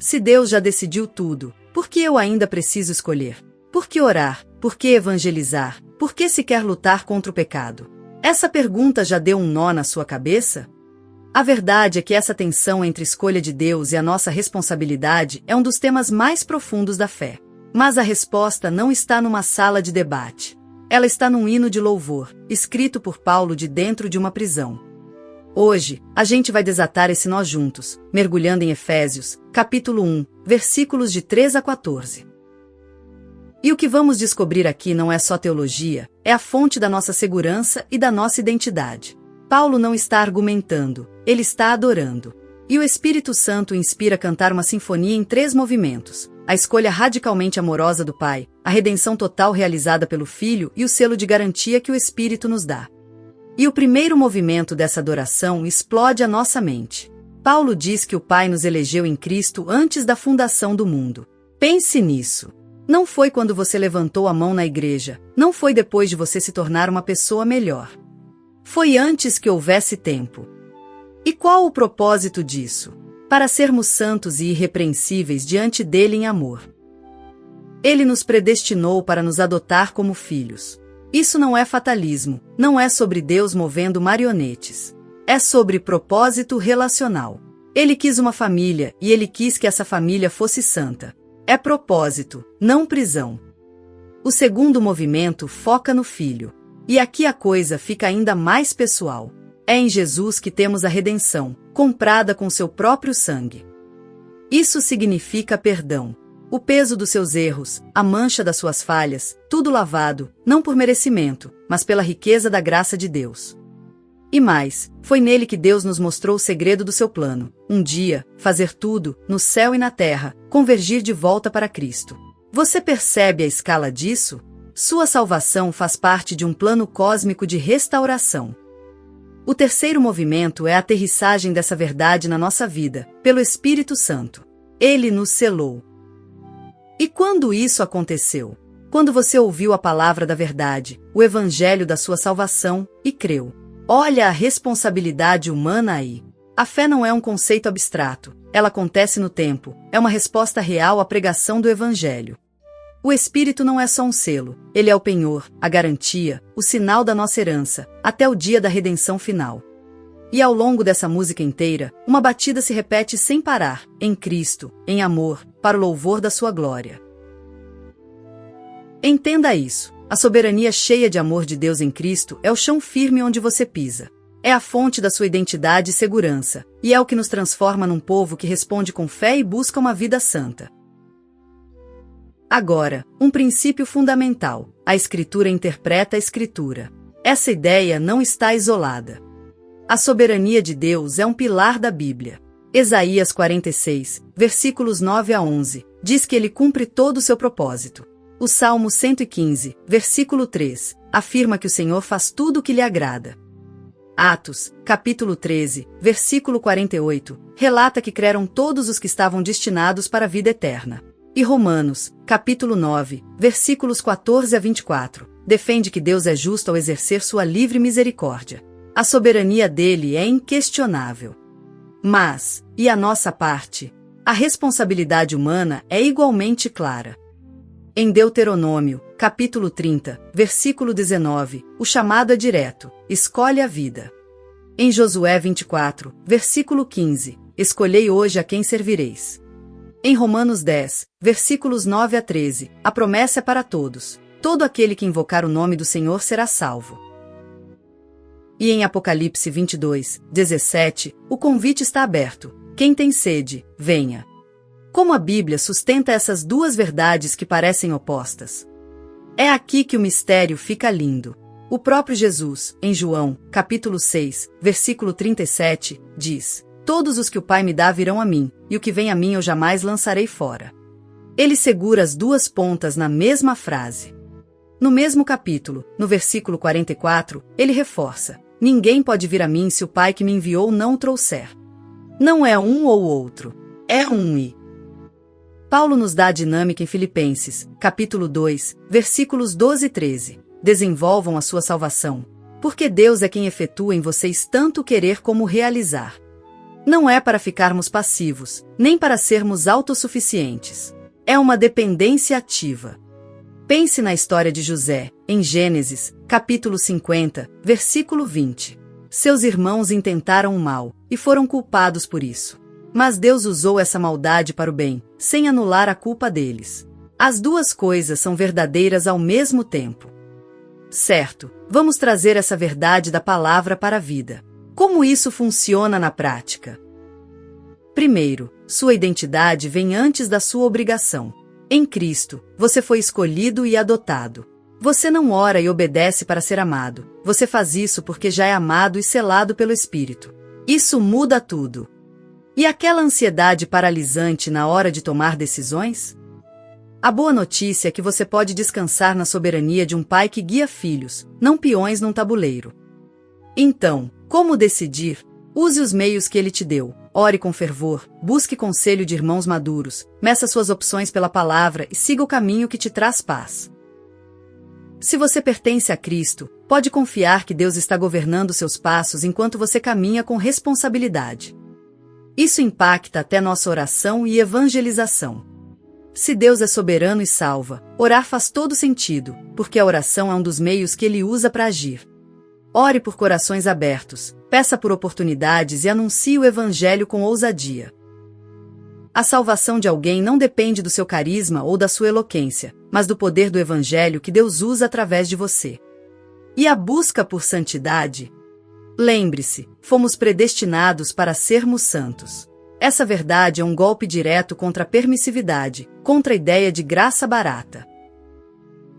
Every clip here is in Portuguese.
Se Deus já decidiu tudo, por que eu ainda preciso escolher? Por que orar? Por que evangelizar? Por que sequer lutar contra o pecado? Essa pergunta já deu um nó na sua cabeça? A verdade é que essa tensão entre escolha de Deus e a nossa responsabilidade é um dos temas mais profundos da fé. Mas a resposta não está numa sala de debate. Ela está num hino de louvor, escrito por Paulo de dentro de uma prisão. Hoje, a gente vai desatar esse nó juntos, mergulhando em Efésios, capítulo 1, versículos de 3 a 14. E o que vamos descobrir aqui não é só teologia, é a fonte da nossa segurança e da nossa identidade. Paulo não está argumentando, ele está adorando. E o Espírito Santo inspira a cantar uma sinfonia em 3 movimentos: a escolha radicalmente amorosa do Pai, a redenção total realizada pelo Filho e o selo de garantia que o Espírito nos dá. E o primeiro movimento dessa adoração explode a nossa mente. Paulo diz que o Pai nos elegeu em Cristo antes da fundação do mundo. Pense nisso. Não foi quando você levantou a mão na igreja, não foi depois de você se tornar uma pessoa melhor. Foi antes que houvesse tempo. E qual o propósito disso? Para sermos santos e irrepreensíveis diante dele em amor. Ele nos predestinou para nos adotar como filhos. Isso não é fatalismo, não é sobre Deus movendo marionetes. É sobre propósito relacional. Ele quis uma família e ele quis que essa família fosse santa. É propósito, não prisão. O segundo movimento foca no Filho. E aqui a coisa fica ainda mais pessoal. É em Jesus que temos a redenção, comprada com seu próprio sangue. Isso significa perdão. O peso dos seus erros, a mancha das suas falhas, tudo lavado, não por merecimento, mas pela riqueza da graça de Deus. E mais, foi nele que Deus nos mostrou o segredo do seu plano: um dia, fazer tudo, no céu e na terra, convergir de volta para Cristo. Você percebe a escala disso? Sua salvação faz parte de um plano cósmico de restauração. O terceiro movimento é a aterrissagem dessa verdade na nossa vida, pelo Espírito Santo. Ele nos selou. E quando isso aconteceu? Quando você ouviu a palavra da verdade, o evangelho da sua salvação, e creu. Olha a responsabilidade humana aí. A fé não é um conceito abstrato, ela acontece no tempo, é uma resposta real à pregação do evangelho. O Espírito não é só um selo, ele é o penhor, a garantia, o sinal da nossa herança, até o dia da redenção final. E ao longo dessa música inteira, uma batida se repete sem parar: em Cristo, em amor, para o louvor da sua glória. Entenda isso: a soberania cheia de amor de Deus em Cristo é o chão firme onde você pisa. É a fonte da sua identidade e segurança, e é o que nos transforma num povo que responde com fé e busca uma vida santa. Agora, um princípio fundamental: a Escritura interpreta a Escritura. Essa ideia não está isolada. A soberania de Deus é um pilar da Bíblia. Isaías 46, versículos 9 a 11, diz que ele cumpre todo o seu propósito. O Salmo 115, versículo 3, afirma que o Senhor faz tudo o que lhe agrada. Atos, capítulo 13, versículo 48, relata que creram todos os que estavam destinados para a vida eterna. E Romanos, capítulo 9, versículos 14 a 24, defende que Deus é justo ao exercer sua livre misericórdia. A soberania dele é inquestionável. Mas, e a nossa parte? A responsabilidade humana é igualmente clara. Em Deuteronômio, capítulo 30, versículo 19, o chamado é direto: escolhe a vida. Em Josué 24, versículo 15, escolhei hoje a quem servireis. Em Romanos 10, versículos 9 a 13, a promessa é para todos: todo aquele que invocar o nome do Senhor será salvo. E em Apocalipse 22, 17, o convite está aberto: quem tem sede, venha. Como a Bíblia sustenta essas duas verdades que parecem opostas? É aqui que o mistério fica lindo. O próprio Jesus, em João, capítulo 6, versículo 37, diz: todos os que o Pai me dá virão a mim, e o que vem a mim eu jamais lançarei fora. Ele segura as duas pontas na mesma frase. No mesmo capítulo, no versículo 44, ele reforça: ninguém pode vir a mim se o Pai que me enviou não o trouxer. Não é um ou outro, é um e. Paulo nos dá a dinâmica em Filipenses, capítulo 2, versículos 12 e 13. Desenvolvam a sua salvação, porque Deus é quem efetua em vocês tanto querer como realizar. Não é para ficarmos passivos, nem para sermos autossuficientes. É uma dependência ativa. Pense na história de José, em Gênesis, capítulo 50, versículo 20. Seus irmãos intentaram o mal, e foram culpados por isso. Mas Deus usou essa maldade para o bem, sem anular a culpa deles. As duas coisas são verdadeiras ao mesmo tempo. Certo, vamos trazer essa verdade da palavra para a vida. Como isso funciona na prática? Primeiro, sua identidade vem antes da sua obrigação. Em Cristo, você foi escolhido e adotado. Você não ora e obedece para ser amado. Você faz isso porque já é amado e selado pelo Espírito. Isso muda tudo. E aquela ansiedade paralisante na hora de tomar decisões? A boa notícia é que você pode descansar na soberania de um pai que guia filhos, não peões num tabuleiro. Então, como decidir? Use os meios que ele te deu. Ore com fervor, busque conselho de irmãos maduros, meça suas opções pela palavra e siga o caminho que te traz paz. Se você pertence a Cristo, pode confiar que Deus está governando seus passos enquanto você caminha com responsabilidade. Isso impacta até nossa oração e evangelização. Se Deus é soberano e salva, orar faz todo sentido, porque a oração é um dos meios que Ele usa para agir. Ore por corações abertos, peça por oportunidades e anuncie o Evangelho com ousadia. A salvação de alguém não depende do seu carisma ou da sua eloquência, mas do poder do Evangelho que Deus usa através de você. E a busca por santidade? Lembre-se, fomos predestinados para sermos santos. Essa verdade é um golpe direto contra a permissividade, contra a ideia de graça barata.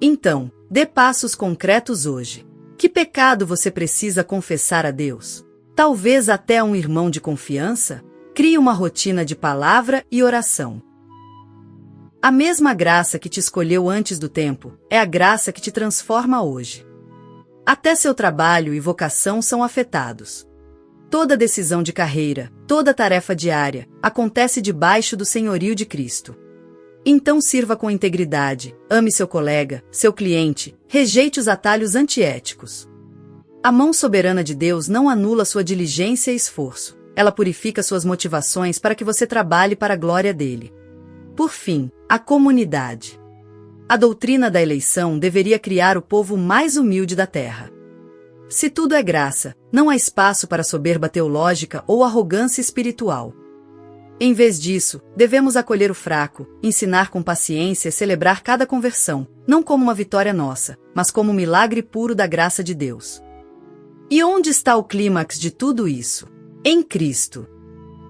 Então, dê passos concretos hoje. Que pecado você precisa confessar a Deus? Talvez até a um irmão de confiança? Crie uma rotina de palavra e oração. A mesma graça que te escolheu antes do tempo, é a graça que te transforma hoje. Até seu trabalho e vocação são afetados. Toda decisão de carreira, toda tarefa diária, acontece debaixo do senhorio de Cristo. Então sirva com integridade, ame seu colega, seu cliente, rejeite os atalhos antiéticos. A mão soberana de Deus não anula sua diligência e esforço. Ela purifica suas motivações para que você trabalhe para a glória dele. Por fim, a comunidade. A doutrina da eleição deveria criar o povo mais humilde da terra. Se tudo é graça, não há espaço para soberba teológica ou arrogância espiritual. Em vez disso, devemos acolher o fraco, ensinar com paciência e celebrar cada conversão, não como uma vitória nossa, mas como um milagre puro da graça de Deus. E onde está o clímax de tudo isso? Em Cristo.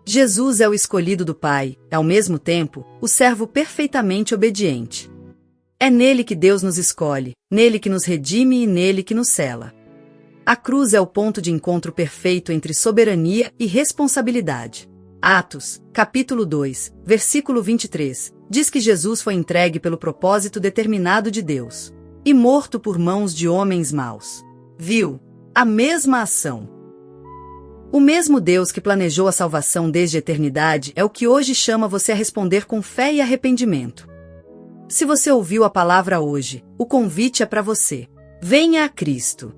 Jesus é o escolhido do Pai, ao mesmo tempo, o servo perfeitamente obediente. É nele que Deus nos escolhe, nele que nos redime e nele que nos sela. A cruz é o ponto de encontro perfeito entre soberania e responsabilidade. Atos, capítulo 2, versículo 23, diz que Jesus foi entregue pelo propósito determinado de Deus e morto por mãos de homens maus. Viu? A mesma ação. O mesmo Deus que planejou a salvação desde a eternidade é o que hoje chama você a responder com fé e arrependimento. Se você ouviu a palavra hoje, o convite é para você. Venha a Cristo.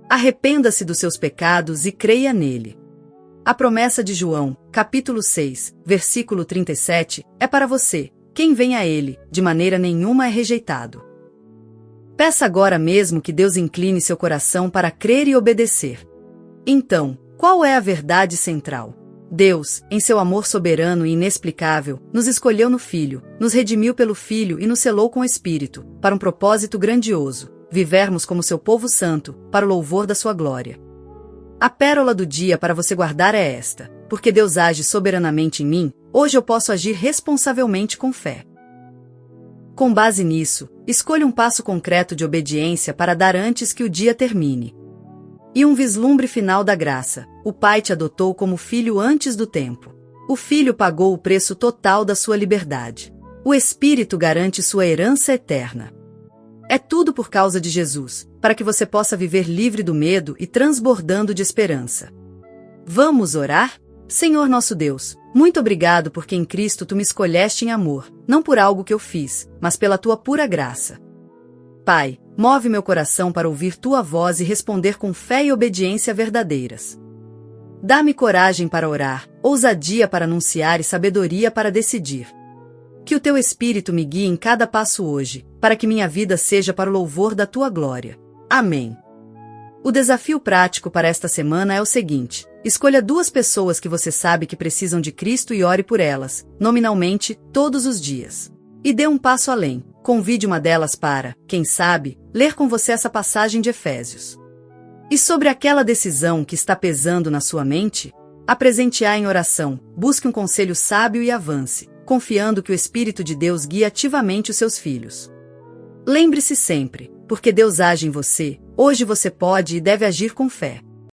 Arrependa-se dos seus pecados e creia nele. A promessa de João, capítulo 6, versículo 37, é para você. Quem vem a ele, de maneira nenhuma é rejeitado. Peça agora mesmo que Deus incline seu coração para crer e obedecer. Então, qual é a verdade central? Deus, em seu amor soberano e inexplicável, nos escolheu no Filho, nos redimiu pelo Filho e nos selou com o Espírito, para um propósito grandioso, vivermos como seu povo santo, para o louvor da sua glória. A pérola do dia para você guardar é esta: porque Deus age soberanamente em mim, hoje eu posso agir responsavelmente com fé. Com base nisso, escolha um passo concreto de obediência para dar antes que o dia termine. E um vislumbre final da graça: o Pai te adotou como filho antes do tempo. O Filho pagou o preço total da sua liberdade. O Espírito garante sua herança eterna. É tudo por causa de Jesus, para que você possa viver livre do medo e transbordando de esperança. Vamos orar? Senhor nosso Deus, muito obrigado porque em Cristo tu me escolheste em amor, não por algo que eu fiz, mas pela tua pura graça. Pai, move meu coração para ouvir tua voz e responder com fé e obediência verdadeiras. Dá-me coragem para orar, ousadia para anunciar e sabedoria para decidir. Que o teu Espírito me guie em cada passo hoje, para que minha vida seja para o louvor da tua glória. Amém. O desafio prático para esta semana é o seguinte: escolha 2 pessoas que você sabe que precisam de Cristo e ore por elas, nominalmente, todos os dias. E dê um passo além. Convide uma delas para, quem sabe, ler com você essa passagem de Efésios. E sobre aquela decisão que está pesando na sua mente, apresente-a em oração, busque um conselho sábio e avance, confiando que o Espírito de Deus guia ativamente os seus filhos. Lembre-se sempre, porque Deus age em você, hoje você pode e deve agir com fé.